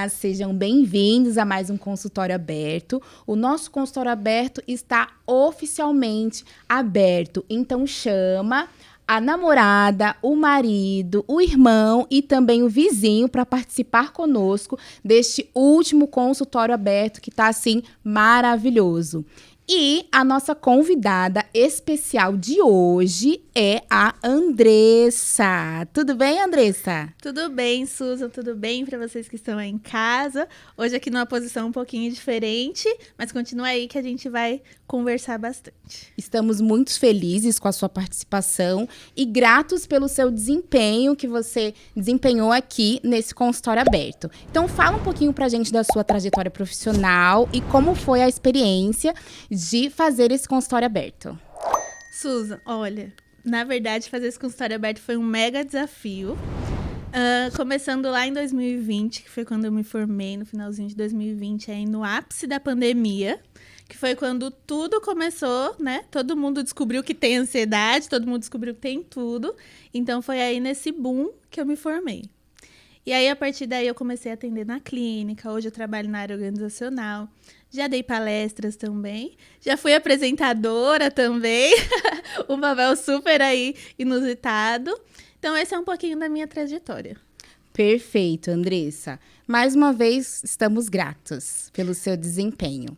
Olá, sejam bem-vindos a mais um consultório aberto. O nosso consultório aberto está oficialmente aberto, então chama a namorada, o marido, o irmão e também o vizinho para participar conosco deste último consultório aberto que está assim maravilhoso. E a nossa convidada especial de hoje é a Andressa. Tudo bem, Andressa? Tudo bem, Susan? Tudo bem para vocês que estão aí em casa? Hoje aqui numa posição um pouquinho diferente, mas continua aí que a gente vai conversar bastante. Estamos muito felizes com a sua participação e gratos pelo seu desempenho que você desempenhou aqui nesse consultório aberto. Então, fala um pouquinho pra gente da sua trajetória profissional e como foi a experiência de fazer esse consultório aberto. Susan, olha, na verdade, fazer esse consultório aberto foi um mega desafio. Começando lá em 2020, que foi quando eu me formei, no finalzinho de 2020, aí no ápice da pandemia, que foi quando tudo começou, né? Todo mundo descobriu que tem ansiedade, todo mundo descobriu que tem tudo. Então, foi aí nesse boom que eu me formei. E aí, a partir daí, eu comecei a atender na clínica. Hoje eu trabalho na área organizacional. Já dei palestras também. Já fui apresentadora também. Um papel super aí inusitado. Então, esse é um pouquinho da minha trajetória. Perfeito, Andressa. Mais uma vez, estamos gratos pelo seu desempenho.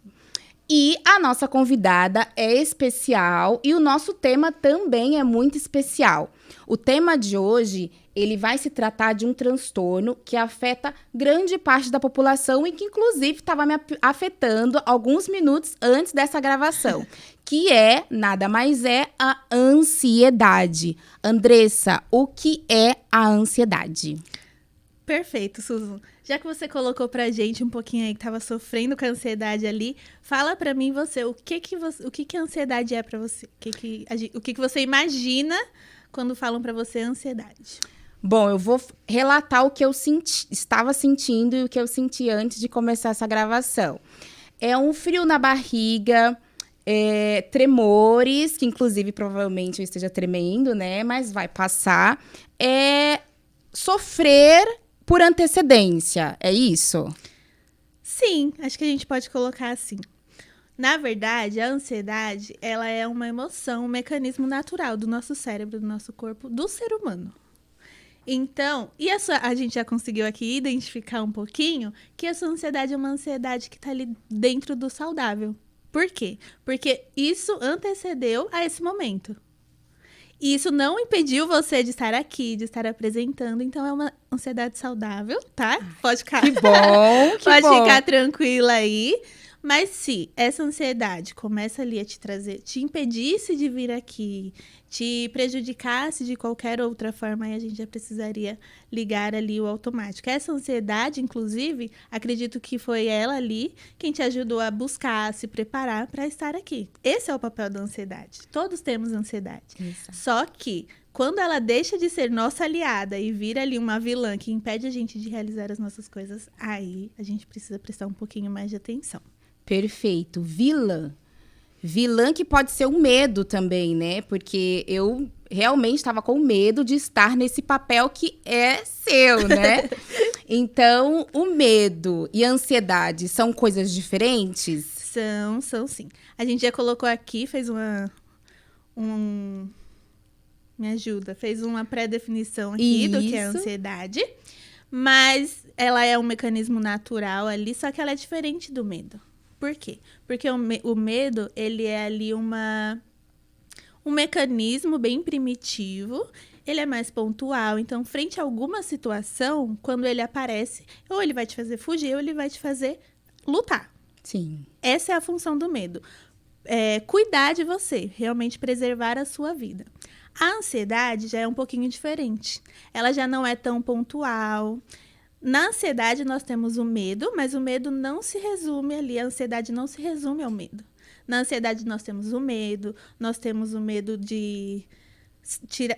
E a nossa convidada é especial e o nosso tema também é muito especial. O tema de hoje, ele vai se tratar de um transtorno que afeta grande parte da população e que, inclusive, estava me afetando alguns minutos antes dessa gravação, que é, nada mais é, a ansiedade. Andressa, o que é a ansiedade? Perfeito, Susan. Já que você colocou pra gente um pouquinho aí que tava sofrendo com a ansiedade ali, fala pra mim o que a ansiedade é pra você? O que você imagina quando falam pra você ansiedade? Bom, eu vou relatar o que eu estava sentindo e o que eu senti antes de começar essa gravação. É um frio na barriga, tremores, que inclusive provavelmente eu esteja tremendo, né? Mas vai passar. Sofrer por antecedência, é isso? Sim, acho que a gente pode colocar assim. Na verdade, a ansiedade, ela é uma emoção, um mecanismo natural do nosso cérebro, do nosso corpo, do ser humano. Então, a gente já conseguiu aqui identificar um pouquinho que essa ansiedade é uma ansiedade que está ali dentro do saudável. Por quê? Porque isso antecedeu a esse momento. E isso não impediu você de estar aqui, de estar apresentando. Então, é uma ansiedade saudável, tá? Pode ficar. Que bom, que Pode bom. ficar tranquila aí. Mas se essa ansiedade começa ali a te trazer, te impedisse de vir aqui, te prejudicasse de qualquer outra forma, aí a gente já precisaria ligar ali o automático. Essa ansiedade, inclusive, acredito que foi ela ali quem te ajudou a buscar, a se preparar para estar aqui. Esse é o papel da ansiedade. Todos temos ansiedade. Isso. Só que quando ela deixa de ser nossa aliada e vira ali uma vilã que impede a gente de realizar as nossas coisas, aí a gente precisa prestar um pouquinho mais de atenção. Perfeito. Vilã. Vilã que pode ser o medo também, né? Porque eu realmente estava com medo de estar nesse papel que é seu, né? Então, o medo e a ansiedade são coisas diferentes? São sim. A gente já colocou aqui, fez me ajuda, fez uma pré-definição aqui do que é a ansiedade. Mas ela é um mecanismo natural ali, só que ela é diferente do medo. Por quê? Porque o medo, ele é ali um mecanismo bem primitivo, ele é mais pontual. Então, frente a alguma situação, quando ele aparece, ou ele vai te fazer fugir, ou ele vai te fazer lutar. Sim. Essa é a função do medo. Cuidar de você, realmente preservar a sua vida. A ansiedade já é um pouquinho diferente. Ela já não é tão pontual. Na ansiedade, nós temos o medo, mas o medo não se resume ali, a ansiedade não se resume ao medo. Na ansiedade, nós temos o medo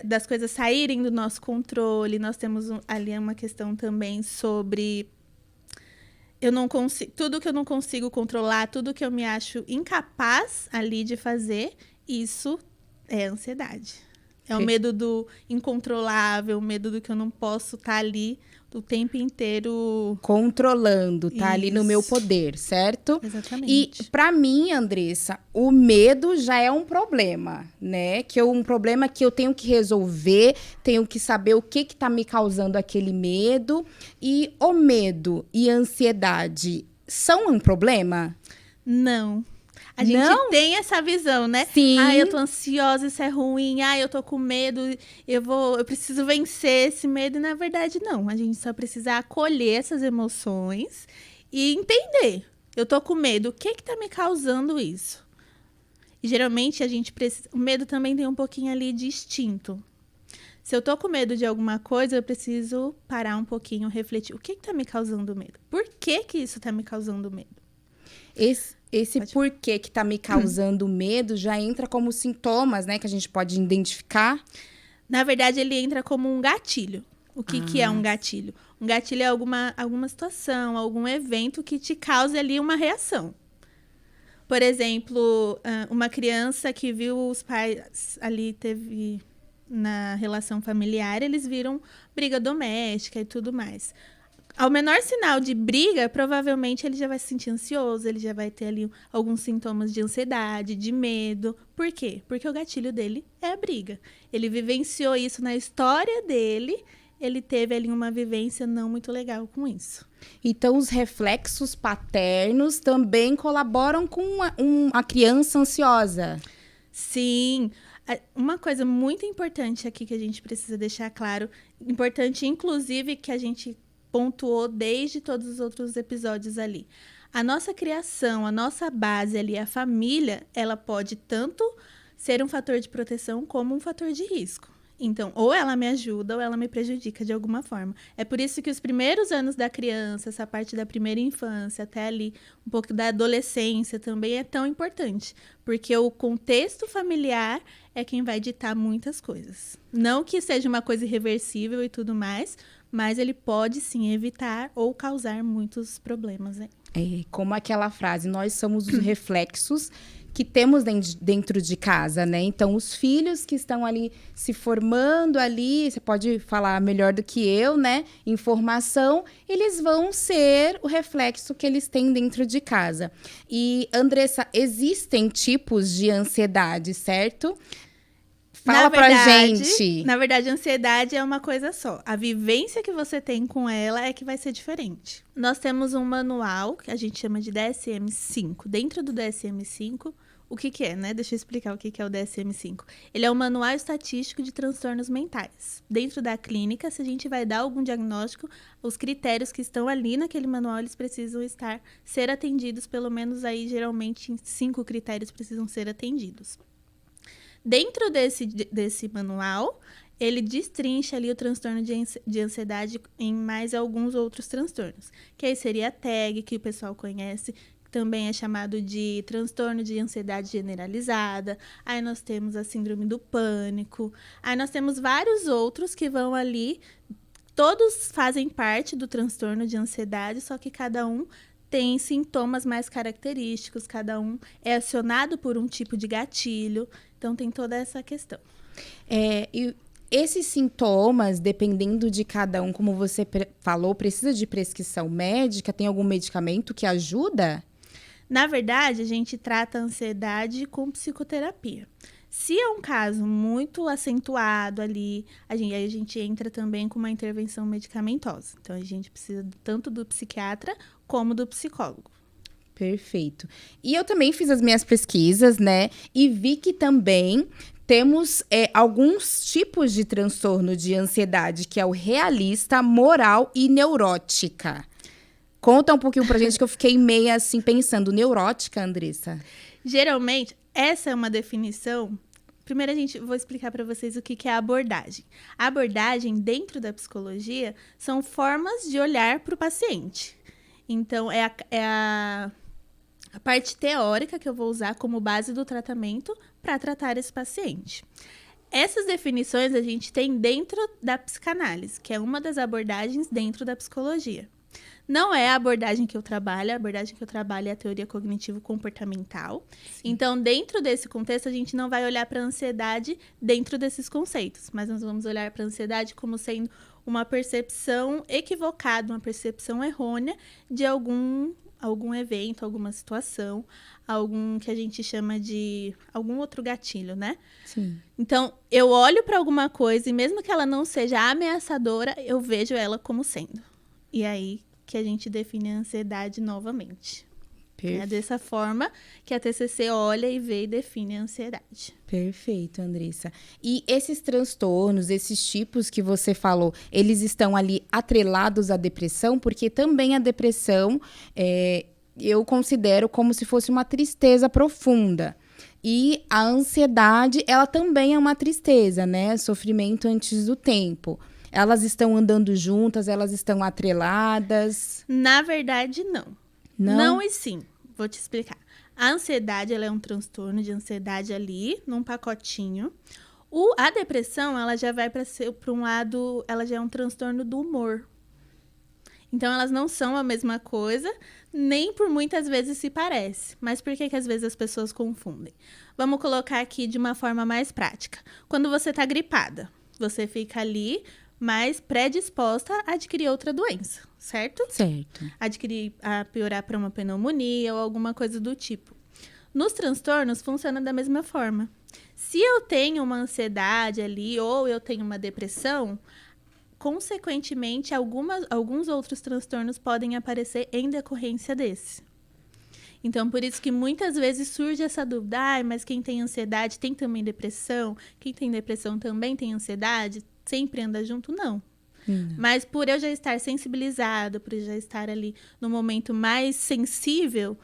das coisas saírem do nosso controle, nós temos ali uma questão também sobre tudo que eu não consigo controlar, tudo que eu me acho incapaz ali de fazer, isso é ansiedade. É o medo do incontrolável, o medo do que eu não posso estar ali o tempo inteiro controlando, tá ali no meu Isso. poder, certo? Exatamente. E pra mim, Andressa, o medo já é um problema, né? Um problema que eu tenho que resolver, tenho que saber o que tá me causando aquele medo. E o medo e a ansiedade são um problema? Não. A gente Não? tem essa visão, né? Sim. Eu tô ansiosa, isso é ruim. Eu tô com medo, eu preciso vencer esse medo. E, na verdade, não. A gente só precisa acolher essas emoções e entender. Eu tô com medo. O que tá me causando isso? E, geralmente, a gente precisa... O medo também tem um pouquinho ali de instinto. Se eu tô com medo de alguma coisa, eu preciso parar um pouquinho, refletir. O que tá me causando medo? Por que isso tá me causando medo? Esse porquê que tá me causando medo já entra como sintomas, né? Que a gente pode identificar. Na verdade, ele entra como um gatilho. O que é um gatilho? Um gatilho é alguma situação, algum evento que te cause ali uma reação. Por exemplo, uma criança que viu os pais ali, teve na relação familiar, eles viram briga doméstica e tudo mais. Ao menor sinal de briga, provavelmente ele já vai se sentir ansioso, ele já vai ter ali alguns sintomas de ansiedade, de medo. Por quê? Porque o gatilho dele é a briga. Ele vivenciou isso na história dele, ele teve ali uma vivência não muito legal com isso. Então, os reflexos paternos também colaboram com a criança ansiosa. Sim. Uma coisa muito importante aqui que a gente precisa deixar claro, importante inclusive que a gente pontuou desde todos os outros episódios ali. A nossa criação, a nossa base ali, a família, ela pode tanto ser um fator de proteção como um fator de risco. Então, ou ela me ajuda ou ela me prejudica de alguma forma. É por isso que os primeiros anos da criança, essa parte da primeira infância até ali, um pouco da adolescência também é tão importante. Porque o contexto familiar é quem vai ditar muitas coisas. Não que seja uma coisa irreversível e tudo mais, mas ele pode sim evitar ou causar muitos problemas. Né? É como aquela frase, nós somos os reflexos que temos dentro de casa, né? Então, os filhos que estão ali se formando ali, você pode falar melhor do que eu, né? Informação, eles vão ser o reflexo que eles têm dentro de casa. E, Andressa, existem tipos de ansiedade, certo? Fala pra gente. Na verdade, a ansiedade é uma coisa só. A vivência que você tem com ela é que vai ser diferente. Nós temos um manual, que a gente chama de DSM-5. Dentro do DSM-5, o que é, né? Deixa eu explicar o que é o DSM-5. Ele é um manual estatístico de transtornos mentais. Dentro da clínica, se a gente vai dar algum diagnóstico, os critérios que estão ali naquele manual, eles precisam ser atendidos, pelo menos aí, geralmente, 5 critérios precisam ser atendidos. Dentro desse manual, ele destrincha ali o transtorno de ansiedade em mais alguns outros transtornos. Que aí seria a TAG, que o pessoal conhece, que também é chamado de transtorno de ansiedade generalizada. Aí nós temos a síndrome do pânico. Aí nós temos vários outros que vão ali, todos fazem parte do transtorno de ansiedade, só que cada um tem sintomas mais característicos, cada um é acionado por um tipo de gatilho. Então, tem toda essa questão. E esses sintomas, dependendo de cada um, como você falou, precisa de prescrição médica? Tem algum medicamento que ajuda? Na verdade, a gente trata a ansiedade com psicoterapia. Se é um caso muito acentuado ali, aí a gente entra também com uma intervenção medicamentosa. Então, a gente precisa tanto do psiquiatra como do psicólogo. Perfeito. E eu também fiz as minhas pesquisas, né? E vi que também temos alguns tipos de transtorno de ansiedade, que é o realista, moral e neurótica. Conta um pouquinho pra gente, que eu fiquei meio assim pensando. Neurótica, Andressa? Geralmente, essa é uma definição. Primeiro, vou explicar para vocês o que é a abordagem. A abordagem, dentro da psicologia, são formas de olhar para o paciente. Então, é a parte teórica que eu vou usar como base do tratamento para tratar esse paciente. Essas definições a gente tem dentro da psicanálise, que é uma das abordagens dentro da psicologia. Não é a abordagem que eu trabalho. A abordagem que eu trabalho é a teoria cognitivo-comportamental. Então, dentro desse contexto, a gente não vai olhar para a ansiedade dentro desses conceitos, mas nós vamos olhar para a ansiedade como sendo uma percepção equivocada, uma percepção errônea de algum evento, alguma situação, algum que a gente chama de algum outro gatilho, né? Sim. Então, eu olho para alguma coisa e mesmo que ela não seja ameaçadora, eu vejo ela como sendo. E aí que a gente define a ansiedade novamente. É dessa forma que a TCC olha e vê e define a ansiedade. Perfeito, Andressa. E esses transtornos, esses tipos que você falou, eles estão ali atrelados à depressão? Porque também a depressão, eu considero como se fosse uma tristeza profunda. E a ansiedade, ela também é uma tristeza, né? Sofrimento antes do tempo. Elas estão andando juntas, elas estão atreladas? Na verdade, não. Não e sim. Vou te explicar. A ansiedade, ela é um transtorno de ansiedade ali, num pacotinho. A depressão, ela já vai para um lado, ela já é um transtorno do humor. Então, elas não são a mesma coisa, nem por muitas vezes se parece. Mas por que às vezes as pessoas confundem? Vamos colocar aqui de uma forma mais prática. Quando você está gripada, você fica ali mais predisposta a adquirir outra doença, certo? Certo. A piorar para uma pneumonia ou alguma coisa do tipo. Nos transtornos, funciona da mesma forma. Se eu tenho uma ansiedade ali ou eu tenho uma depressão, consequentemente, alguns outros transtornos podem aparecer em decorrência desse. Então, por isso que muitas vezes surge essa dúvida, mas quem tem ansiedade tem também depressão? Quem tem depressão também tem ansiedade? Sempre anda junto? Não. Mas por eu já estar sensibilizada, por eu já estar ali no momento mais sensível,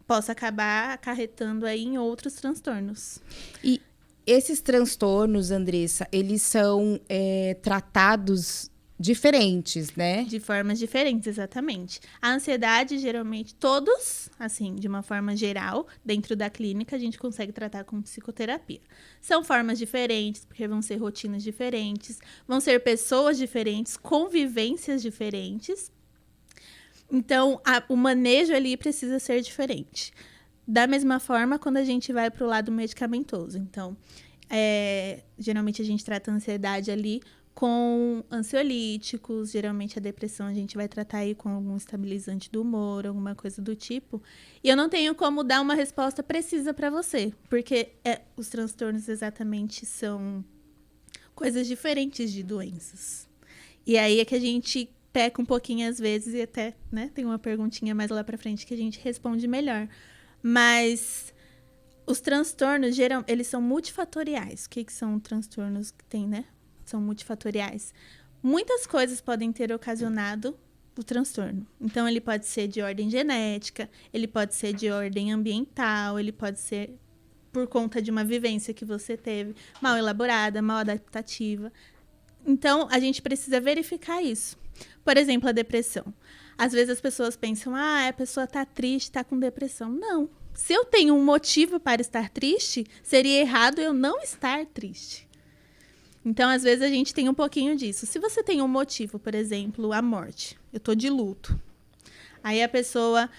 posso acabar acarretando aí em outros transtornos. E esses transtornos, Andressa, eles são tratados diferentes, né? De formas diferentes, exatamente. A ansiedade, geralmente, todos, assim, de uma forma geral, dentro da clínica, a gente consegue tratar com psicoterapia. São formas diferentes, porque vão ser rotinas diferentes, vão ser pessoas diferentes, convivências diferentes. Então, o manejo ali precisa ser diferente. Da mesma forma, quando a gente vai para o lado medicamentoso. Então, geralmente a gente trata a ansiedade ali com ansiolíticos, geralmente a depressão a gente vai tratar aí com algum estabilizante do humor, alguma coisa do tipo. E eu não tenho como dar uma resposta precisa para você, porque os transtornos exatamente são coisas diferentes de doenças. E aí é que a gente peca um pouquinho às vezes e até, né, tem uma perguntinha mais lá para frente que a gente responde melhor. Mas os transtornos, eles são multifatoriais. O que são transtornos que tem, né? São multifatoriais. Muitas coisas podem ter ocasionado o transtorno. Então, ele pode ser de ordem genética, ele pode ser de ordem ambiental, ele pode ser por conta de uma vivência que você teve mal elaborada, mal adaptativa. Então, a gente precisa verificar isso. Por exemplo, a depressão. Às vezes as pessoas pensam, a pessoa está triste, está com depressão. Não. Se eu tenho um motivo para estar triste, seria errado eu não estar triste. Então, às vezes, a gente tem um pouquinho disso. Se você tem um motivo, por exemplo, a morte. Eu tô de luto. Aí a pessoa,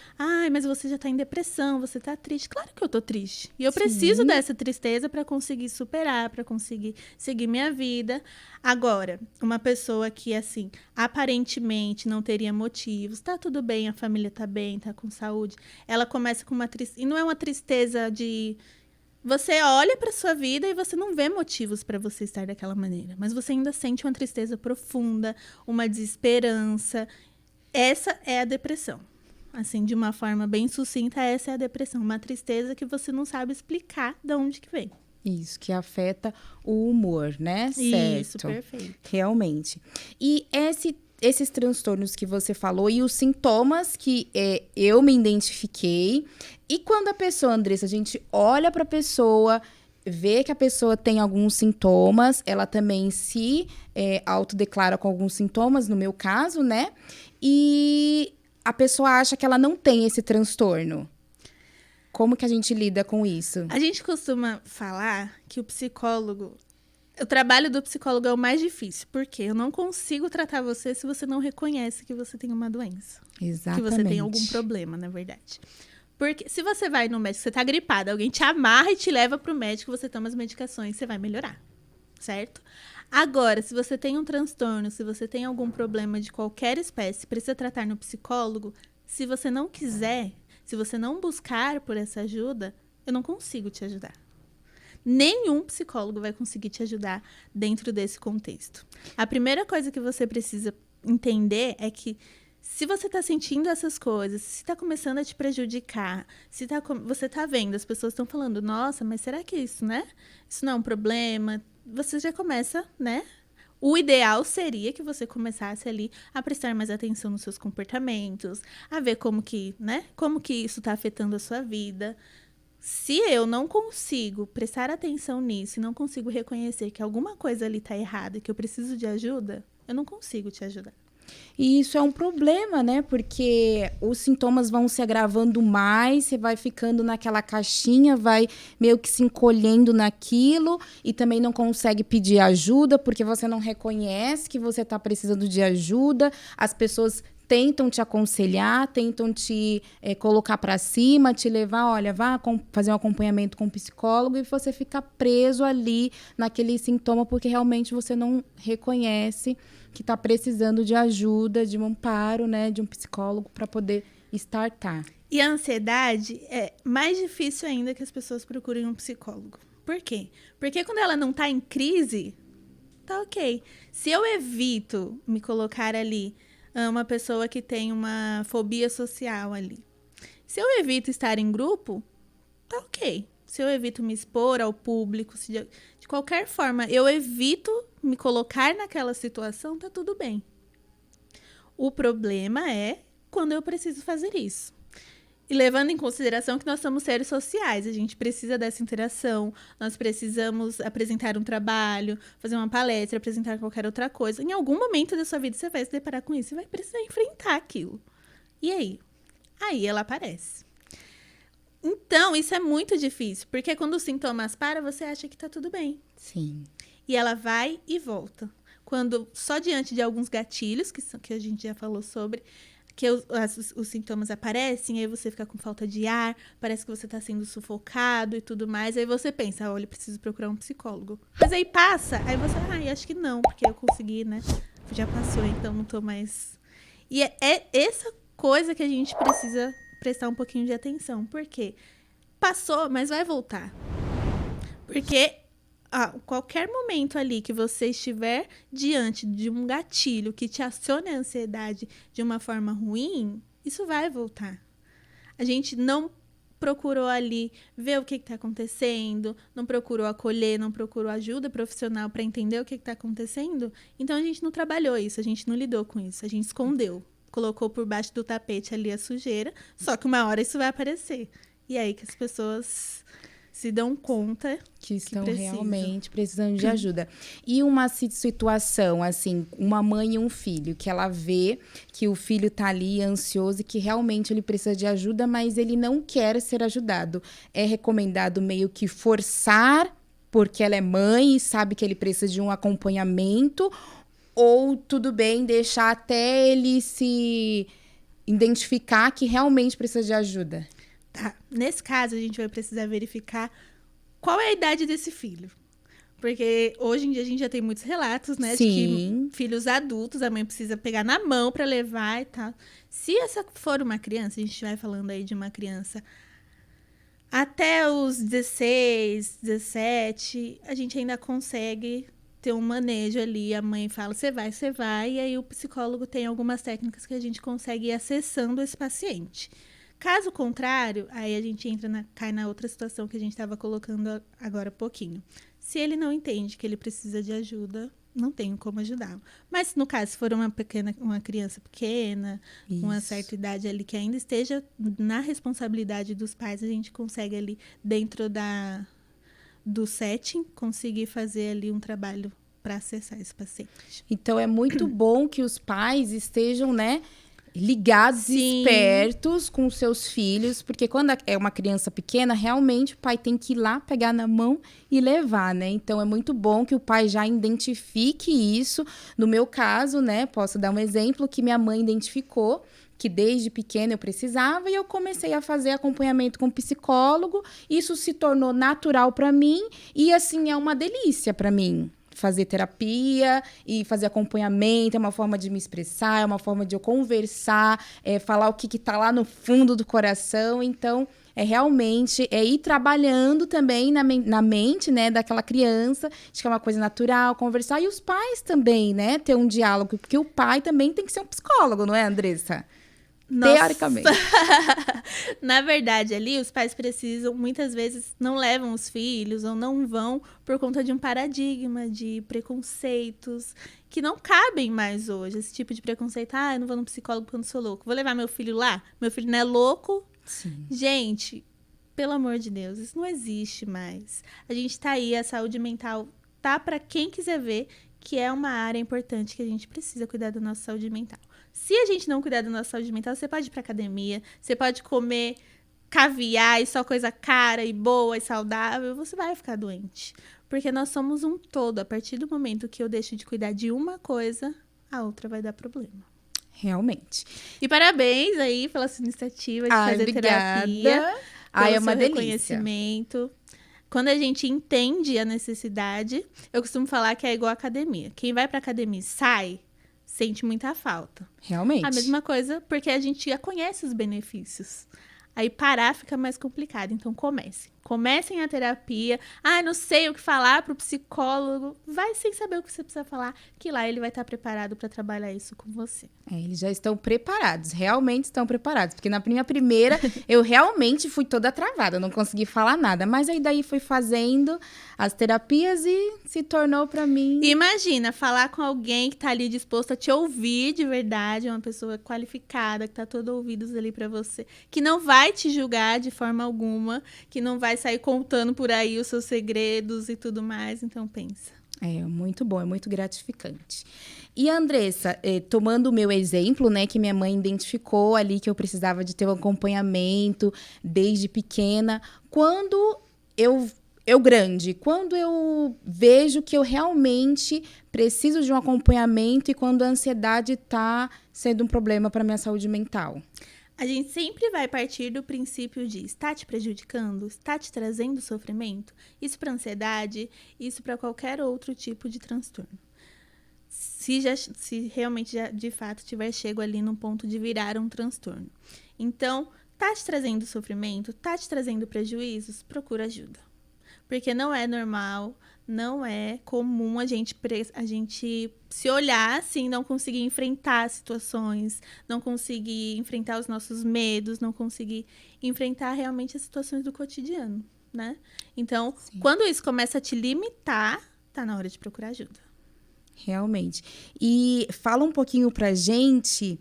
mas você já tá em depressão, você tá triste. Claro que eu tô triste. E eu preciso dessa tristeza para conseguir superar, para conseguir seguir minha vida. Agora, uma pessoa que, assim, aparentemente não teria motivos, tá tudo bem, a família tá bem, tá com saúde. Ela começa com uma tristeza. E não é uma tristeza de... Você olha para sua vida e você não vê motivos para você estar daquela maneira. Mas você ainda sente uma tristeza profunda, uma desesperança. Essa é a depressão. Assim, de uma forma bem sucinta, essa é a depressão. Uma tristeza que você não sabe explicar de onde que vem. Isso, que afeta o humor, né? Isso, certo. Perfeito. Realmente. E esses transtornos que você falou e os sintomas que eu me identifiquei. E quando a pessoa, Andressa, a gente olha para a pessoa, vê que a pessoa tem alguns sintomas, ela também se autodeclara com alguns sintomas, no meu caso, né? E a pessoa acha que ela não tem esse transtorno. Como que a gente lida com isso? A gente costuma falar que o psicólogo... O trabalho do psicólogo é o mais difícil, porque eu não consigo tratar você se você não reconhece que você tem uma doença. Exatamente. Que você tem algum problema, na verdade. Porque se você vai no médico, você tá gripada, alguém te amarra e te leva pro médico, você toma as medicações, você vai melhorar, certo? Agora, se você tem um transtorno, se você tem algum problema de qualquer espécie, precisa tratar no psicólogo, se você não quiser, se você não buscar por essa ajuda, eu não consigo te ajudar. Nenhum psicólogo vai conseguir te ajudar dentro desse contexto. A primeira coisa que você precisa entender é que se você está sentindo essas coisas, se está começando a te prejudicar, se você está vendo, as pessoas estão falando, nossa, mas será que isso, né? Isso não é um problema? Você já começa, né? O ideal seria que você começasse ali a prestar mais atenção nos seus comportamentos, a ver como que, né? Como que isso está afetando a sua vida. Se eu não consigo prestar atenção nisso e não consigo reconhecer que alguma coisa ali está errada e que eu preciso de ajuda, eu não consigo te ajudar. E isso é um problema, né? Porque os sintomas vão se agravando mais, você vai ficando naquela caixinha, vai meio que se encolhendo naquilo e também não consegue pedir ajuda porque você não reconhece que você está precisando de ajuda. As pessoas tentam te aconselhar, tentam te colocar para cima, te levar, olha, vá fazer um acompanhamento com um psicólogo e você fica preso ali naquele sintoma porque realmente você não reconhece que está precisando de ajuda, de um amparo, né, de um psicólogo para poder startar. E a ansiedade é mais difícil ainda que as pessoas procurem um psicólogo. Por quê? Porque quando ela não está em crise, tá ok. Se eu evito me colocar ali uma pessoa que tem uma fobia social ali. Se eu evito estar em grupo, tá ok. Se eu evito me expor ao público, se de qualquer forma eu evito me colocar naquela situação, tá tudo bem. O problema é quando eu preciso fazer isso. E levando em consideração que nós somos seres sociais, a gente precisa dessa interação, nós precisamos apresentar um trabalho, fazer uma palestra, apresentar qualquer outra coisa. Em algum momento da sua vida você vai se deparar com isso, você vai precisar enfrentar aquilo. E aí? Aí ela aparece. Então, isso é muito difícil, porque quando os sintomas param, você acha que tá tudo bem. Sim. E ela vai e volta. Quando, só diante de alguns gatilhos, que a gente já falou sobre, que os sintomas aparecem, aí você fica com falta de ar, parece que você está sendo sufocado e tudo mais, aí você pensa, olha, eu preciso procurar um psicólogo. Mas aí passa, aí você, acho que não, porque eu consegui, né? Já passou, então não tô mais... E é essa coisa que a gente precisa prestar um pouquinho de atenção. Por quê? Passou, mas vai voltar. Porque qualquer momento ali que você estiver diante de um gatilho que te acione a ansiedade de uma forma ruim, isso vai voltar. A gente não procurou ali ver o que está acontecendo, não procurou acolher, não procurou ajuda profissional para entender o que está acontecendo, então a gente não trabalhou isso, a gente não lidou com isso, a gente escondeu, colocou por baixo do tapete ali a sujeira, só que uma hora isso vai aparecer. E aí que as pessoas se dão conta que estão realmente precisando de ajuda. E uma situação, assim, uma mãe e um filho, que ela vê que o filho tá ali ansioso e que realmente ele precisa de ajuda, mas ele não quer ser ajudado. É recomendado meio que forçar, porque ela é mãe e sabe que ele precisa de um acompanhamento, ou tudo bem deixar até ele se identificar que realmente precisa de ajuda? Tá. Nesse caso, a gente vai precisar verificar qual é a idade desse filho. Porque hoje em dia a gente já tem muitos relatos, né? Sim. De que filhos adultos, a mãe precisa pegar na mão para levar e tal. Se essa for uma criança, a gente vai falando aí de uma criança até os 16, 17, a gente ainda consegue ter um manejo ali. A mãe fala, você vai. E aí o psicólogo tem algumas técnicas que a gente consegue ir acessando esse paciente. Caso contrário, aí a gente cai na outra situação que a gente estava colocando agora há pouquinho. Se ele não entende que ele precisa de ajuda, não tenho como ajudá-lo. Mas, no caso, se for uma criança pequena, com uma certa idade ali, que ainda esteja na responsabilidade dos pais, a gente consegue ali, dentro do setting, conseguir fazer ali um trabalho para acessar esse paciente. Então, é muito bom que os pais estejam, né, ligados, Sim. espertos com seus filhos, porque quando é uma criança pequena, realmente o pai tem que ir lá, pegar na mão e levar, né? Então, é muito bom que o pai já identifique isso. No meu caso, né, posso dar um exemplo que minha mãe identificou, que desde pequena eu precisava, e eu comecei a fazer acompanhamento com psicólogo. Isso se tornou natural para mim e, assim, é uma delícia para mim. Fazer terapia e fazer acompanhamento é uma forma de me expressar, é uma forma de eu conversar, falar o que tá lá no fundo do coração. Então, realmente ir trabalhando também na mente, né, daquela criança, de que é uma coisa natural, conversar. E os pais também, né, ter um diálogo, porque o pai também tem que ser um psicólogo, não é, Andressa? Nossa. Teoricamente. Na verdade, ali, os pais precisam, muitas vezes, não levam os filhos ou não vão por conta de um paradigma de preconceitos que não cabem mais hoje. Esse tipo de preconceito, eu não vou no psicólogo porque eu não sou louco. Vou levar meu filho lá? Meu filho não é louco? Sim. Gente, pelo amor de Deus, isso não existe mais. A gente tá aí, a saúde mental tá para quem quiser ver que é uma área importante que a gente precisa cuidar da nossa saúde mental. Se a gente não cuidar da nossa saúde mental, você pode ir pra academia, você pode comer caviar e só coisa cara e boa e saudável, você vai ficar doente. Porque nós somos um todo. A partir do momento que eu deixo de cuidar de uma coisa, a outra vai dar problema. Realmente. E parabéns aí pela sua iniciativa de fazer obrigada. terapia. É uma delícia. Reconhecimento. Quando a gente entende a necessidade, eu costumo falar que é igual a academia. Quem vai pra academia e sai, sente muita falta. Realmente. A mesma coisa, porque a gente já conhece os benefícios. Aí parar fica mais complicado. Então comecem a terapia. Não sei o que falar pro psicólogo. Vai sem saber o que você precisa falar, que lá ele vai estar preparado para trabalhar isso com você. Eles já estão preparados, realmente estão preparados. Porque na minha primeira, eu realmente fui toda travada, não consegui falar nada. Mas aí daí fui fazendo as terapias e se tornou para mim... Imagina, falar com alguém que tá ali disposto a te ouvir de verdade, uma pessoa qualificada, que tá todo ouvidos ali para você, que não vai te julgar de forma alguma, que não vai sair contando por aí os seus segredos e tudo mais. Então, pensa. É muito bom, é muito gratificante. E, Andressa, tomando o meu exemplo, né, que minha mãe identificou ali que eu precisava de ter um acompanhamento desde pequena, quando quando eu vejo que eu realmente preciso de um acompanhamento e quando a ansiedade está sendo um problema para minha saúde mental? A gente sempre vai partir do princípio de está te prejudicando, está te trazendo sofrimento. Isso para ansiedade, isso para qualquer outro tipo de transtorno. Se realmente já, de fato, tiver chego ali no ponto de virar um transtorno. Então, está te trazendo sofrimento, está te trazendo prejuízos, procura ajuda. Porque não é normal, não é comum a gente se olhar assim, não conseguir enfrentar situações, não conseguir enfrentar os nossos medos, não conseguir enfrentar realmente as situações do cotidiano, né? Então, sim, quando isso começa a te limitar, tá na hora de procurar ajuda. Realmente. E fala um pouquinho pra gente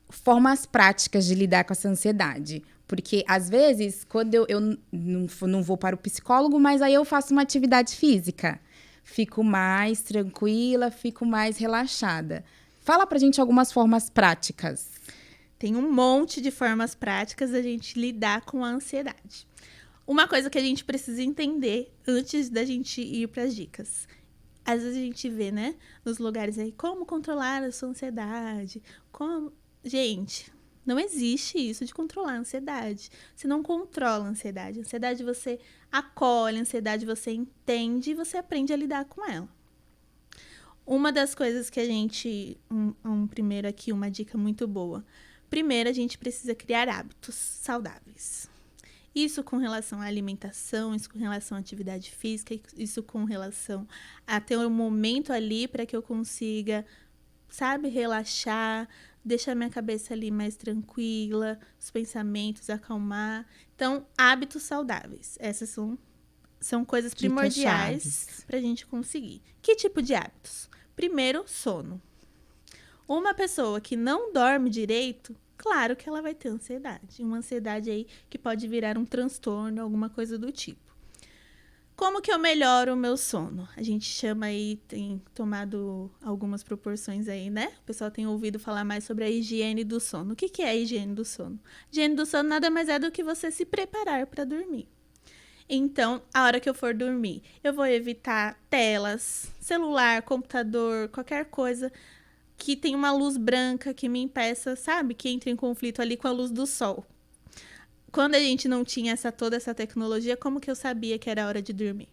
formas práticas de lidar com essa ansiedade. Porque, às vezes, quando eu não vou para o psicólogo, mas aí eu faço uma atividade física. Fico mais tranquila, fico mais relaxada. Fala pra gente algumas formas práticas. Tem um monte de formas práticas da gente lidar com a ansiedade. Uma coisa que a gente precisa entender antes da gente ir para as dicas. Às vezes a gente vê, né, nos lugares aí, como controlar a sua ansiedade. Gente, não existe isso de controlar a ansiedade. Você não controla a ansiedade. A ansiedade você acolhe, a ansiedade você entende e você aprende a lidar com ela. Uma das coisas que a gente... primeiro aqui, uma dica muito boa. Primeiro, a gente precisa criar hábitos saudáveis. Isso com relação à alimentação, isso com relação à atividade física, isso com relação a ter um momento ali para que eu consiga, relaxar, deixar minha cabeça ali mais tranquila, os pensamentos acalmar. Então, hábitos saudáveis. Essas são coisas primordiais para a gente conseguir. Que tipo de hábitos? Primeiro, sono. Uma pessoa que não dorme direito, claro que ela vai ter ansiedade. Uma ansiedade aí que pode virar um transtorno, alguma coisa do tipo. Como que eu melhoro o meu sono? A gente chama aí, tem tomado algumas proporções aí, né? O pessoal tem ouvido falar mais sobre a higiene do sono. O que que é a higiene do sono? A higiene do sono nada mais é do que você se preparar para dormir. Então, a hora que eu for dormir, eu vou evitar telas, celular, computador, qualquer coisa que tenha uma luz branca que me impeça, sabe? Que entre em conflito ali com a luz do sol. Quando a gente não tinha toda essa tecnologia, como que eu sabia que era hora de dormir?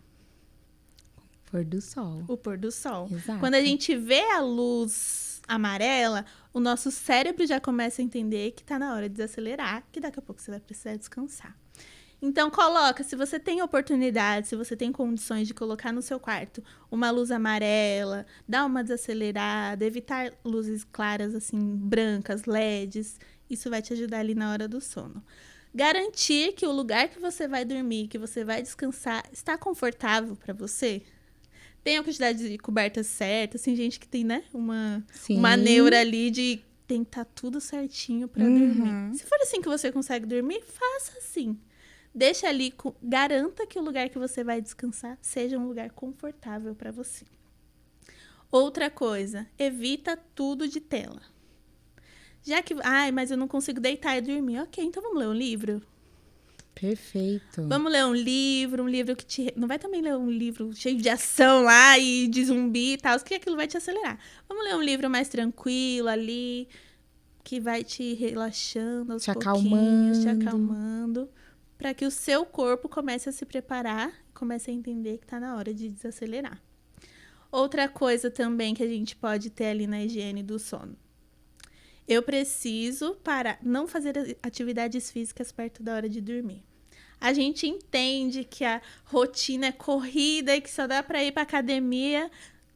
Pôr do sol. O pôr do sol. Exato. Quando a gente vê a luz amarela, o nosso cérebro já começa a entender que tá na hora de desacelerar, que daqui a pouco você vai precisar descansar. Então, coloca, se você tem oportunidade, se você tem condições de colocar no seu quarto uma luz amarela, dá uma desacelerada, evitar luzes claras, assim, brancas, LEDs, isso vai te ajudar ali na hora do sono. Garantir que o lugar que você vai dormir, que você vai descansar, está confortável para você. Tem a quantidade de cobertas certas, tem gente que tem, né, uma neura ali de tem que estar tudo certinho para dormir. Se for assim que você consegue dormir, faça assim. Deixa ali, garanta que o lugar que você vai descansar seja um lugar confortável para você. Outra coisa, evita tudo de tela. Já que, mas eu não consigo deitar e dormir. Ok, então vamos ler um livro? Perfeito. Vamos ler um livro que te... Não vai também ler um livro cheio de ação lá e de zumbi e tal, que aquilo vai te acelerar. Vamos ler um livro mais tranquilo ali, que vai te relaxando aos pouquinhos, te acalmando, para que o seu corpo comece a se preparar, comece a entender que tá na hora de desacelerar. Outra coisa também que a gente pode ter ali na higiene do sono. Eu preciso não fazer atividades físicas perto da hora de dormir. A gente entende que a rotina é corrida e que só dá para ir para academia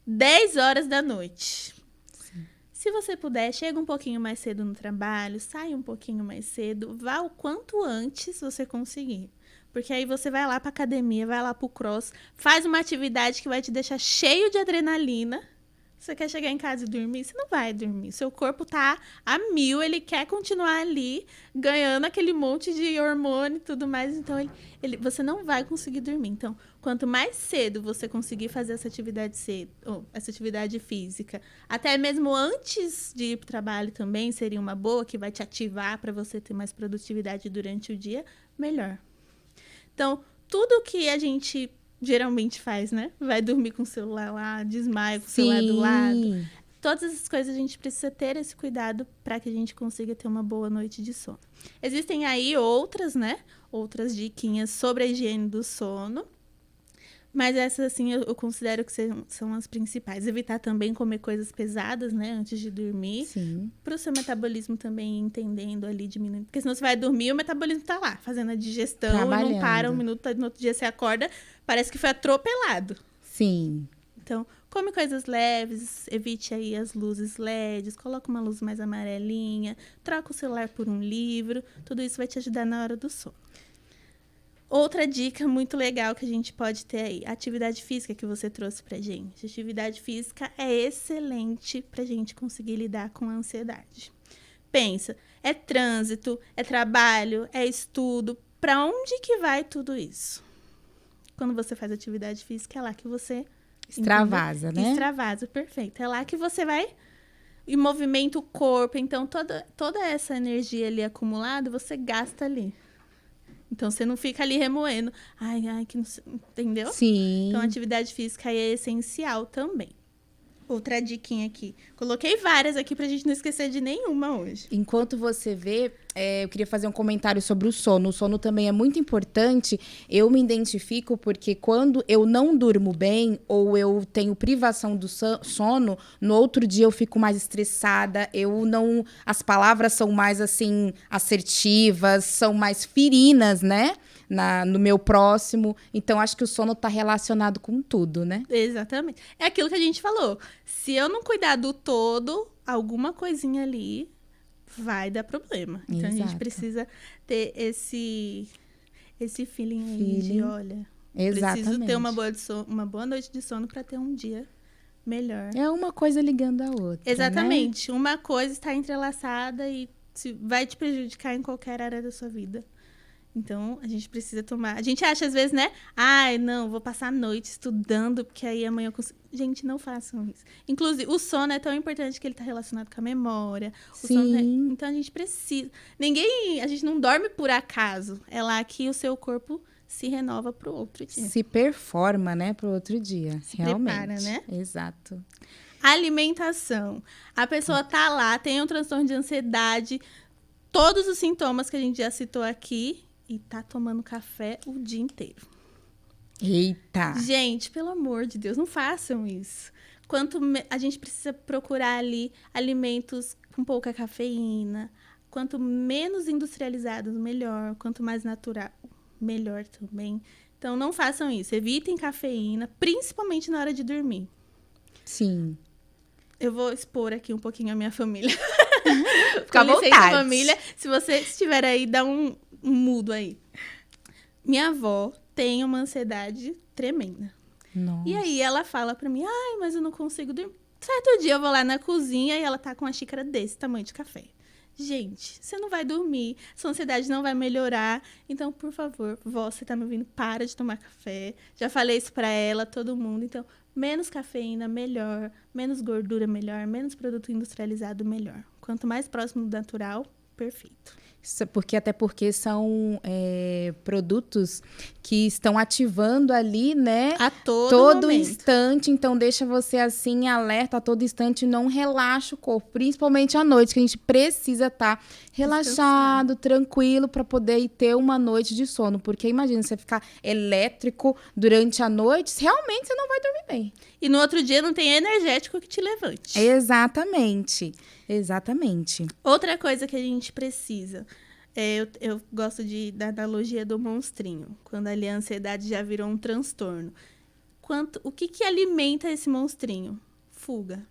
10 horas da noite. Sim. Se você puder, chega um pouquinho mais cedo no trabalho, sai um pouquinho mais cedo, vá o quanto antes você conseguir. Porque aí você vai lá para academia, vai lá para o cross, faz uma atividade que vai te deixar cheio de adrenalina. Você quer chegar em casa e dormir? Você não vai dormir. Seu corpo tá a 1000, ele quer continuar ali, ganhando aquele monte de hormônio e tudo mais. Então, você não vai conseguir dormir. Então, quanto mais cedo você conseguir fazer essa atividade física, até mesmo antes de ir pro trabalho também, seria uma boa, que vai te ativar para você ter mais produtividade durante o dia, melhor. Então, tudo que a gente geralmente faz, né? Vai dormir com o celular lá, desmaia com o celular do lado. Todas essas coisas a gente precisa ter esse cuidado para que a gente consiga ter uma boa noite de sono. Existem aí outras, né? Outras diquinhas sobre a higiene do sono. Mas essas, assim, eu considero que são as principais. Evitar também comer coisas pesadas, né? Antes de dormir. Sim. Para o seu metabolismo também entendendo ali, diminuindo. Porque senão você vai dormir e o metabolismo tá lá, fazendo a digestão. Não para um minuto, no outro dia você acorda, parece que foi atropelado. Sim. Então, come coisas leves, evite aí as luzes LEDs, coloca uma luz mais amarelinha, troca o celular por um livro. Tudo isso vai te ajudar na hora do sono. Outra dica muito legal que a gente pode ter aí, a atividade física que você trouxe pra gente. A atividade física é excelente pra gente conseguir lidar com a ansiedade. Pensa, é trânsito, é trabalho, é estudo. Pra onde que vai tudo isso? Quando você faz atividade física, é lá que você... Extravasa, né? Extravasa, perfeito. É lá que você vai e movimenta o corpo. Então, toda essa energia ali acumulada, você gasta ali. Então, você não fica ali remoendo. Ai, que não sei, entendeu? Sim. Então, a atividade física é essencial também. Outra diquinha aqui. Coloquei várias aqui pra gente não esquecer de nenhuma hoje. Enquanto você vê, eu queria fazer um comentário sobre o sono. O sono também é muito importante. Eu me identifico porque quando eu não durmo bem ou eu tenho privação do sono, no outro dia eu fico mais estressada. As palavras são mais, assim, assertivas, são mais ferinas, né? No meu próximo. Então, acho que o sono tá relacionado com tudo, né? Exatamente. É aquilo que a gente falou. Se eu não cuidar do todo, alguma coisinha ali vai dar problema. Então, a gente precisa ter esse feeling aí de, olha... Exatamente. Preciso ter uma boa noite de sono para ter um dia melhor. É uma coisa ligando a outra, exatamente. Né? Uma coisa está entrelaçada e vai te prejudicar em qualquer área da sua vida. Então, a gente precisa tomar. A gente acha, às vezes, né? Ai, não, vou passar a noite estudando, porque aí amanhã eu consigo. Gente, não façam isso. Inclusive, o sono é tão importante que ele está relacionado com a memória. Sim. Então, a gente precisa. A gente não dorme por acaso. É lá que o seu corpo se renova para o outro dia. Se performa, né, pro outro dia. Se realmente. prepara, né? Exato. Alimentação. A pessoa tá lá, tem um transtorno de ansiedade, todos os sintomas que a gente já citou aqui, e tá tomando café o dia inteiro. Eita! Gente, pelo amor de Deus, não façam isso. A gente precisa procurar ali alimentos com pouca cafeína. Quanto menos industrializados, melhor. Quanto mais natural, melhor também. Então, não façam isso. Evitem cafeína, principalmente na hora de dormir. Sim. Eu vou expor aqui um pouquinho a minha família. Fica à Com licença, vontade. família. Se você estiver aí, dá um mudo aí. Minha avó tem uma ansiedade tremenda. Nossa. E aí ela fala pra mim, ai, mas eu não consigo dormir. Certo dia eu vou lá na cozinha e ela tá com uma xícara desse tamanho de café. Gente, você não vai dormir, sua ansiedade não vai melhorar. Então, por favor, vó, você tá me ouvindo, para de tomar café. Já falei isso pra ela, todo mundo. Então, menos cafeína, melhor. Menos gordura, melhor. Menos produto industrializado, melhor. Quanto mais próximo do natural, perfeito. Até porque são produtos que estão ativando ali, né? A todo momento. Instante. Então, deixa você assim, alerta a todo instante. Não relaxa o corpo. Principalmente à noite, que a gente precisa estar relaxado, tranquilo, para poder ter uma noite de sono. Porque imagina, você ficar elétrico durante a noite, realmente você não vai dormir bem. E no outro dia não tem energético que te levante. Exatamente. Exatamente. Outra coisa que a gente precisa, eu gosto da analogia do monstrinho, quando ali a ansiedade já virou um transtorno. O que alimenta esse monstrinho? Fuga.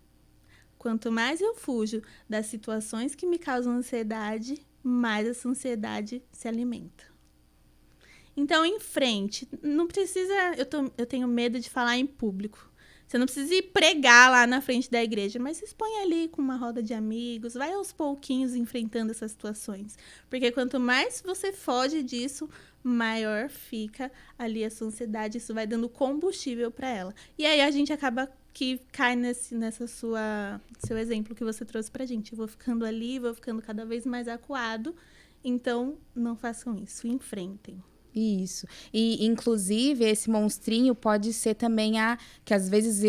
Quanto mais eu fujo das situações que me causam ansiedade, mais essa ansiedade se alimenta. Então, em frente, não precisa... Eu tenho medo de falar em público. Você não precisa ir pregar lá na frente da igreja, mas se expõe ali com uma roda de amigos, vai aos pouquinhos enfrentando essas situações. Porque quanto mais você foge disso, maior fica ali a sua ansiedade, isso vai dando combustível para ela. E aí a gente acaba que cai seu exemplo que você trouxe pra gente. Eu vou ficando ali, vou ficando cada vez mais acuado. Então, não façam isso, enfrentem. Isso. E, inclusive, esse monstrinho pode ser também que às vezes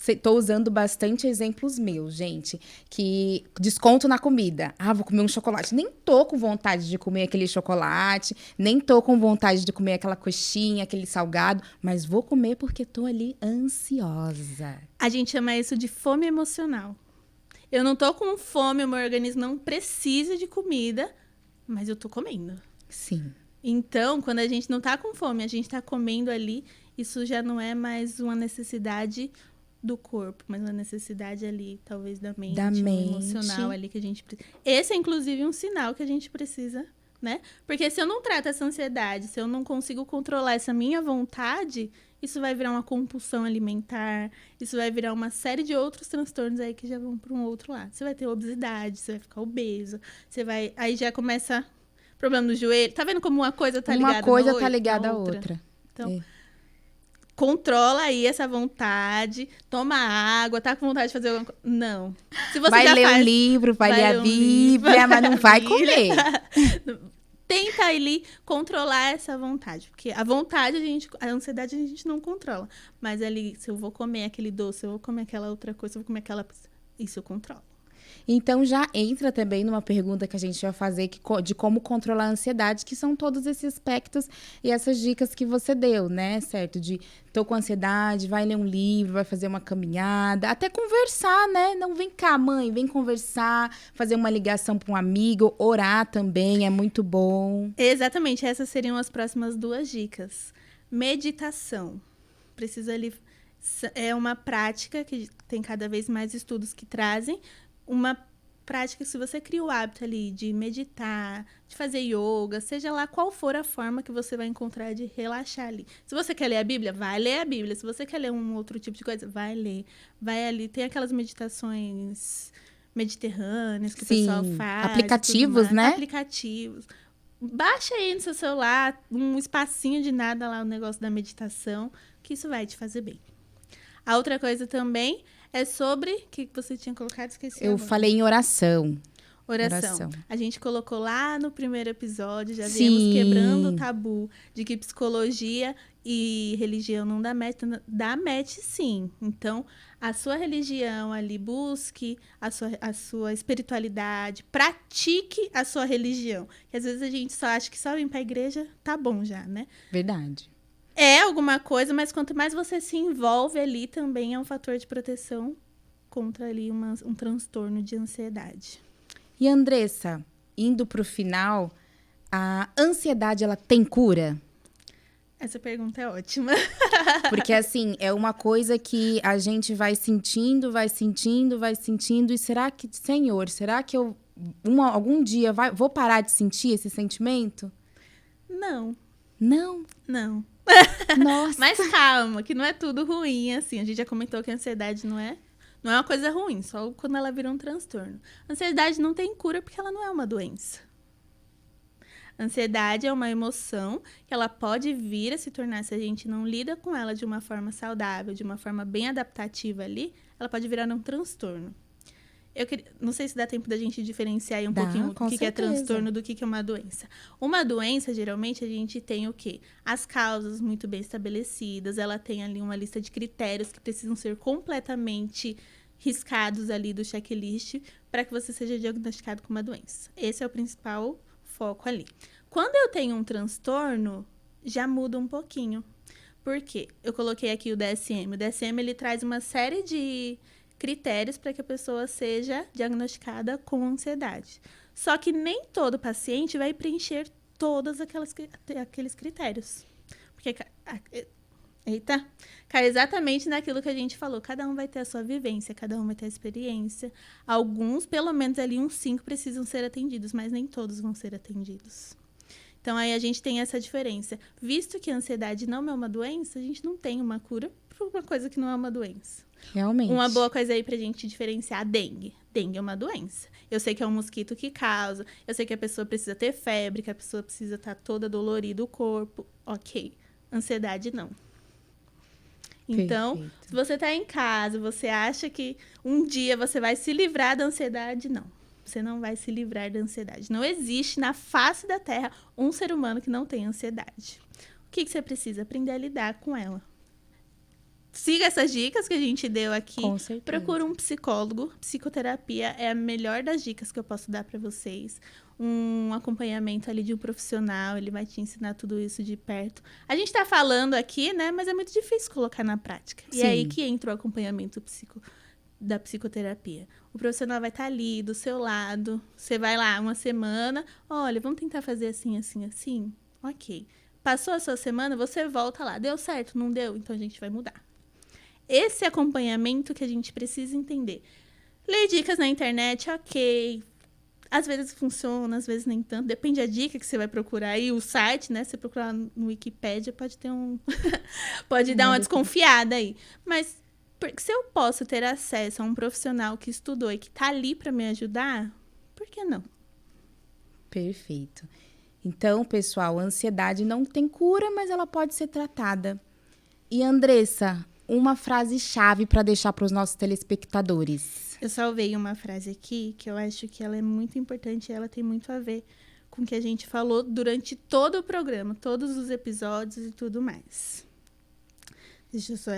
estou usando bastante exemplos meus, gente. Que desconto na comida. Ah, vou comer um chocolate. Nem tô com vontade de comer aquele chocolate, nem tô com vontade de comer aquela coxinha, aquele salgado, mas vou comer porque tô ali ansiosa. A gente chama isso de fome emocional. Eu não tô com fome, o meu organismo não precisa de comida, mas eu tô comendo. Sim. Então, quando a gente não tá com fome, a gente tá comendo ali, isso já não é mais uma necessidade do corpo, mas uma necessidade ali, talvez, da mente. Emocional ali que a gente precisa. Esse é, inclusive, um sinal que a gente precisa, né? Porque se eu não trato essa ansiedade, se eu não consigo controlar essa minha vontade, isso vai virar uma compulsão alimentar, isso vai virar uma série de outros transtornos aí que já vão para um outro lado. Você vai ter obesidade, você vai ficar obeso, aí já começa... problema no joelho. Tá vendo como uma coisa tá ligada à outra. Então, controla aí essa vontade, toma água, tá com vontade de fazer alguma coisa. Não. Se você vai ler um livro, vai ler a Bíblia, mas não vai comer. Tenta ali controlar essa vontade. Porque a vontade, a ansiedade a gente não controla. Mas ali, se eu vou comer aquele doce, se eu vou comer aquela outra coisa, se eu vou comer aquela... Isso eu controlo. Então, já entra também numa pergunta que a gente vai fazer de como controlar a ansiedade, que são todos esses aspectos e essas dicas que você deu, né? Certo? Tô com ansiedade, vai ler um livro, vai fazer uma caminhada, até conversar, né? Não, vem cá, mãe, vem conversar, fazer uma ligação para um amigo, orar também, é muito bom. Exatamente, essas seriam as próximas 2 dicas. Meditação. Precisa ali... É uma prática que tem cada vez mais estudos que trazem. Uma prática, se você cria o hábito ali de meditar, de fazer yoga, seja lá qual for a forma que você vai encontrar de relaxar ali. Se você quer ler a Bíblia, vai ler a Bíblia. Se você quer ler um outro tipo de coisa, vai ler. Vai ali, tem aquelas meditações mediterrâneas que o pessoal faz. Aplicativos, né? Aplicativos. baixa aí no seu celular um espacinho de nada lá, o negócio da meditação, que isso vai te fazer bem. A outra coisa também é sobre... O que você tinha colocado? Esqueci Eu agora. falei em oração. Oração. A gente colocou lá no primeiro episódio, já Sim. viemos quebrando o tabu de que psicologia e religião não dá match, sim. Então, a sua religião ali, busque a sua espiritualidade, pratique a sua religião. Que às vezes a gente só acha que só vir pra igreja tá bom já, né? Verdade. É alguma coisa, mas quanto mais você se envolve ali, também é um fator de proteção contra ali um transtorno de ansiedade. E Andressa, indo pro final, a ansiedade, ela tem cura? Essa pergunta é ótima. Porque, assim, é uma coisa que a gente vai sentindo, e será que, Senhor, será que eu algum dia vou parar de sentir esse sentimento? Não. Não? Não. Nossa. Mas calma, que não é tudo ruim, assim. A gente já comentou que a ansiedade não é uma coisa ruim, só quando ela vira um transtorno. A ansiedade não tem cura porque ela não é uma doença. A ansiedade é uma emoção que ela pode vir a se tornar, se a gente não lida com ela de uma forma saudável, de uma forma bem adaptativa ali, ela pode virar um transtorno. Não sei se dá tempo da gente diferenciar aí um pouquinho o que é transtorno do que é uma doença. Uma doença, geralmente, a gente tem o quê? As causas muito bem estabelecidas, ela tem ali uma lista de critérios que precisam ser completamente riscados ali do checklist para que você seja diagnosticado com uma doença. Esse é o principal foco ali. Quando eu tenho um transtorno, já muda um pouquinho. Por quê? Eu coloquei aqui o DSM. O DSM, ele traz uma série de critérios para que a pessoa seja diagnosticada com ansiedade. Só que nem todo paciente vai preencher todos aqueles critérios. Porque, cai exatamente naquilo que a gente falou. Cada um vai ter a sua vivência, cada um vai ter a experiência. Alguns, pelo menos ali, uns 5 precisam ser atendidos, mas nem todos vão ser atendidos. Então, aí a gente tem essa diferença. Visto que a ansiedade não é uma doença, a gente não tem uma cura para uma coisa que não é uma doença. Realmente. Uma boa coisa aí pra gente diferenciar a dengue. Dengue é uma doença. Eu sei que é um mosquito que causa. Eu sei que a pessoa precisa ter febre, que a pessoa precisa estar toda dolorida o corpo. Ok. Ansiedade, não. Então, Perfeito. se você tá em casa, você acha que um dia você vai se livrar da ansiedade, não. Você não vai se livrar da ansiedade. Não existe na face da Terra um ser humano que não tenha ansiedade. O que você precisa? Aprender a lidar com ela. Siga essas dicas que a gente deu aqui. Com certeza. Procura um psicólogo. Psicoterapia é a melhor das dicas que eu posso dar para vocês. Um acompanhamento ali de um profissional, ele vai te ensinar tudo isso de perto. A gente tá falando aqui, né? Mas é muito difícil colocar na prática. Sim. E é aí que entra o acompanhamento da psicoterapia. O profissional vai estar ali, do seu lado. Você vai lá uma semana. Olha, vamos tentar fazer assim, assim, assim? Ok. Passou a sua semana, você volta lá. Deu certo? Não deu? Então a gente vai mudar. Esse acompanhamento que a gente precisa entender. Ler dicas na internet, ok. Às vezes funciona, às vezes nem tanto. Depende da dica que você vai procurar aí. O site, né? Se você procurar no Wikipedia, pode ter pode dar uma desconfiada aí. Mas se eu posso ter acesso a um profissional que estudou e que tá ali para me ajudar, por que não? Perfeito. Então, pessoal, a ansiedade não tem cura, mas ela pode ser tratada. E, Andressa, uma frase-chave para deixar para os nossos telespectadores. Eu salvei uma frase aqui que eu acho que ela é muito importante e ela tem muito a ver com o que a gente falou durante todo o programa, todos os episódios e tudo mais. Deixa eu só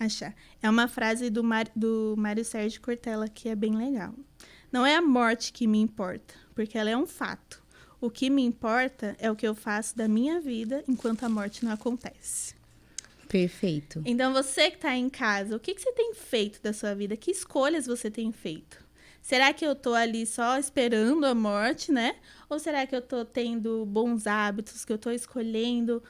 achar. É uma frase do Mário Sérgio Cortella que é bem legal. Não é a morte que me importa, porque ela é um fato. O que me importa é o que eu faço da minha vida enquanto a morte não acontece. Perfeito. Então, você que está em casa, o que você tem feito da sua vida? Que escolhas você tem feito? Será que eu tô ali só esperando a morte, né? Ou será que eu tô tendo bons hábitos, que eu tô escolhendo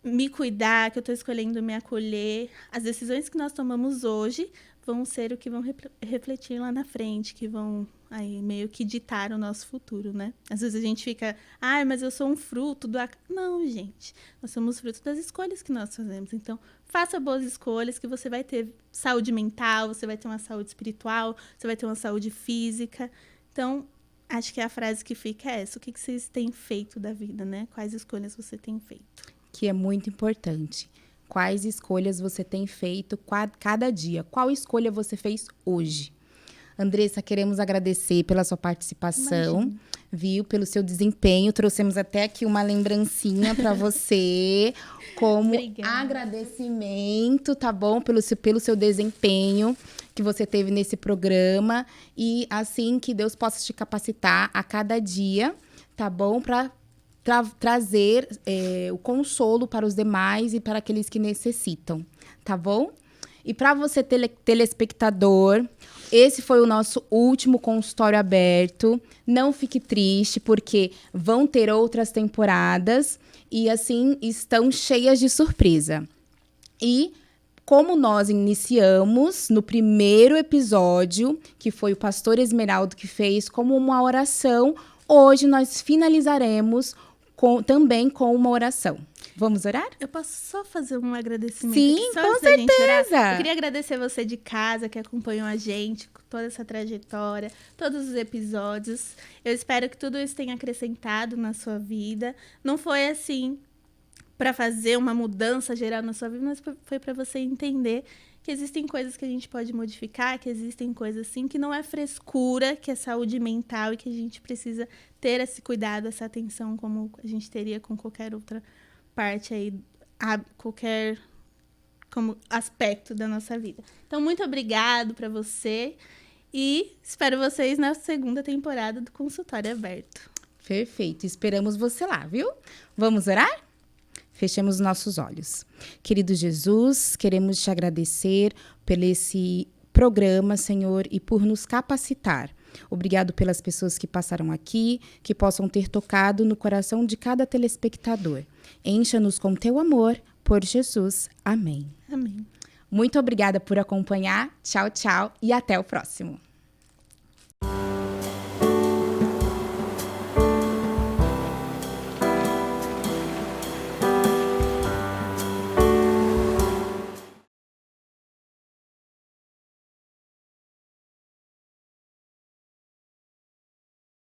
me cuidar, que eu tô escolhendo me acolher? As decisões que nós tomamos hoje vão ser o que vão refletir lá na frente, que vão aí meio que ditar o nosso futuro, né? Às vezes a gente fica, mas eu sou um fruto do... Não, gente. Nós somos fruto das escolhas que nós fazemos. Então, faça boas escolhas que você vai ter saúde mental, você vai ter uma saúde espiritual, você vai ter uma saúde física. Então, Acho que a frase que fica é essa. O que vocês têm feito da vida, né? Quais escolhas você tem feito? Que é muito importante. Quais escolhas você tem feito cada dia? Qual escolha você fez hoje? Andressa, queremos agradecer pela sua participação, Imagina. viu? Pelo seu desempenho. Trouxemos até aqui uma lembrancinha para você, como Obrigada. agradecimento, tá bom? Pelo seu desempenho que você teve nesse programa. E assim, que Deus possa te capacitar a cada dia, tá bom? Para trazer o consolo para os demais e para aqueles que necessitam, tá bom? E para você, telespectador, esse foi o nosso último consultório aberto. Não fique triste, porque vão ter outras temporadas e, assim, estão cheias de surpresa. E como nós iniciamos no primeiro episódio, que foi o pastor Esmeraldo que fez como uma oração, hoje nós finalizaremos também com uma oração. Vamos orar? Eu posso só fazer um agradecimento? Sim, aqui, só com antes da gente orar? certeza. Eu queria agradecer você de casa que acompanhou a gente, toda essa trajetória, todos os episódios. Eu espero que tudo isso tenha acrescentado na sua vida. Não foi assim para fazer uma mudança geral na sua vida, mas foi para você entender que existem coisas que a gente pode modificar, que existem coisas assim, que não é frescura, que é saúde mental e que a gente precisa ter esse cuidado, essa atenção, como a gente teria com qualquer outra parte aí, qualquer como aspecto da nossa vida. Então, muito obrigado para você e espero vocês na segunda temporada do Consultório Aberto. Perfeito, esperamos você lá, viu? Vamos orar? Fechemos nossos olhos. Querido Jesus, queremos te agradecer por esse programa, Senhor, e por nos capacitar. Obrigado pelas pessoas que passaram aqui, que possam ter tocado no coração de cada telespectador. Encha-nos com teu amor, por Jesus. Amém. Amém. Muito obrigada por acompanhar. Tchau, tchau e até o próximo.